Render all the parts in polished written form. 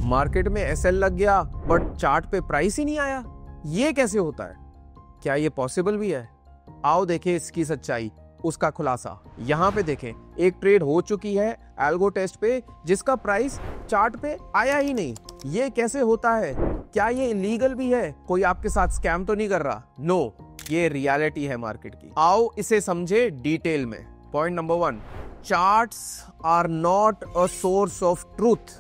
Market में SL लग गया बट चार्ट पे प्राइस ही नहीं आया। ये कैसे होता है? क्या ये पॉसिबल भी है? आओ देखें इसकी सच्चाई, उसका खुलासा। यहाँ पे देखें, एक ट्रेड हो चुकी है एल्गो टेस्ट पे जिसका प्राइस चार्ट पे आया ही नहीं। ये कैसे होता है? क्या ये इलीगल भी है? कोई आपके साथ स्कैम तो नहीं कर रहा? नो, ये रियलिटी है मार्केट की। आओ इसे समझे डिटेल में। Point number 1, charts are not a source of truth.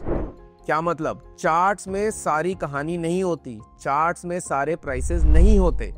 क्या मतलब? चार्ट्स में सारी कहानी नहीं होती, चार्ट्स में सारे प्राइसेस नहीं होते।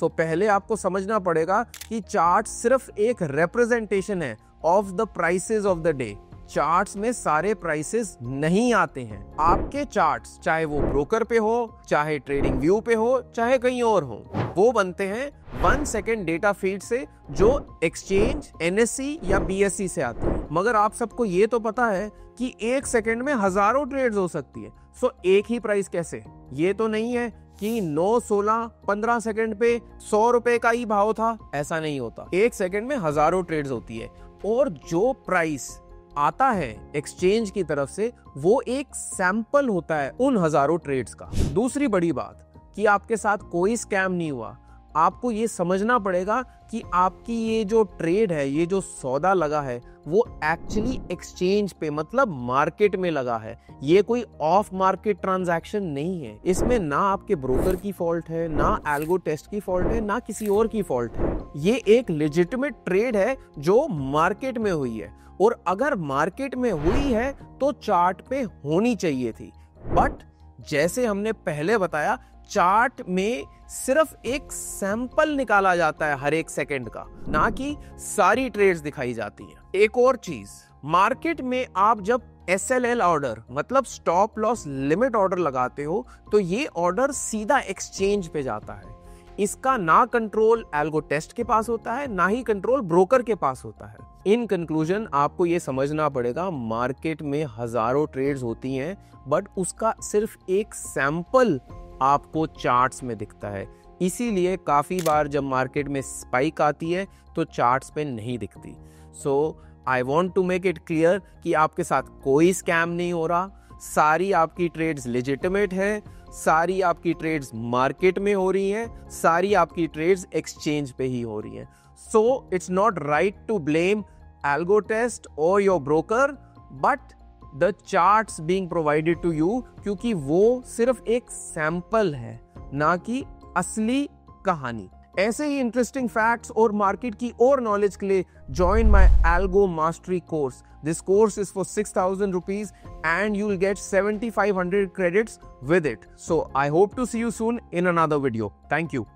सो पहले आपको समझना पड़ेगा कि चार्ट सिर्फ एक रिप्रेजेंटेशन है of the prices of the day. Charts में सारे प्राइसेस नहीं आते हैं। आपके चार्ट्स, चाहे वो ब्रोकर पे हो, चाहे ट्रेडिंग व्यू पे हो, चाहे कहीं और हो, वो बनते हैं 1 सेकेंड डेटा फीड से जो एक्सचेंज, एनएससी या बीएससी से आती है। मगर आप सबको ये तो पता है कि 1 सेकेंड में हजारों ट्रेड्स हो सकती है। सो एक ही प्राइस कैसे? ये तो नहीं है कि 9, 16, 15 सेकंड पे 100 रुपए का ही भाव था, ऐसा नहीं होता। 1 सेकंड में हजारों ट्रेड्स होती है और जो प्राइस आता है एक्सचेंज की तरफ से वो एक सैंपल होता है उन हजारों ट्रेड्स का। दूसरी बड़ी बात कि आपके साथ कोई स्कैम नहीं हुआ। आपको ये समझना पड़ेगा कि आपकी ये जो ट्रेड है, ये जो सौदा लगा है, वो एक्चुअली एक्सचेंज पे मतलब मार्केट में लगा है। ये कोई ऑफ मार्केट ट्रांजैक्शन नहीं है। इसमें ना आपके ब्रोकर की फॉल्ट है, ना एल्गो टेस्ट की फॉल्ट है, ना किसी और की फॉल्ट है। ये एक लेजिटिमेट ट्रेड है जो मार्केट में हुई है और अगर मार्केट में हुई है तो चार्ट पे होनी चाहिए थी। बट जैसे हमने पहले बताया, चार्ट में सिर्फ एक सैंपल निकाला जाता है हर 1 सेकंड का, ना कि सारी ट्रेड्स दिखाई जाती हैं। एक और चीज, मार्केट में आप जब SLL ऑर्डर मतलब स्टॉप लॉस लिमिट ऑर्डर लगाते हो तो ये ऑर्डर सीधा एक्सचेंज पे जाता है। इसका ना कंट्रोल एल्गो टेस्ट के पास होता है, ना ही कंट्रोल ब्रोकर के पास होता है। इन कंक्लूजन आपको ये समझना पड़ेगा, मार्केट में हजारों ट्रेड्स होती हैं बट उसका सिर्फ एक सैंपल आपको चार्ट्स में दिखता है। इसीलिए काफी बार जब मार्केट में स्पाइक आती है तो चार्ट्स पे नहीं दिखती। So I want to make it clear कि आपके साथ कोई स्कैम नहीं हो रहा। सारी आपकी ट्रेड्स लेजिटिमेट है, सारी आपकी ट्रेड्स मार्केट में हो रही हैं, सारी आपकी ट्रेड्स एक्सचेंज पे ही हो रही हैं। So it's not right to blame algo test और your broker but the charts being provided to you, क्योंकि वो सिर्फ एक सैंपल है, ना कि असली कहानी। ऐसे ही इंटरेस्टिंग फैक्ट्स और मार्केट की और नॉलेज के लिए join my algo mastery course. This course is for 6,000 rupees and you will get 7,500 credits with it. So I hope to see you soon in another video. Thank you.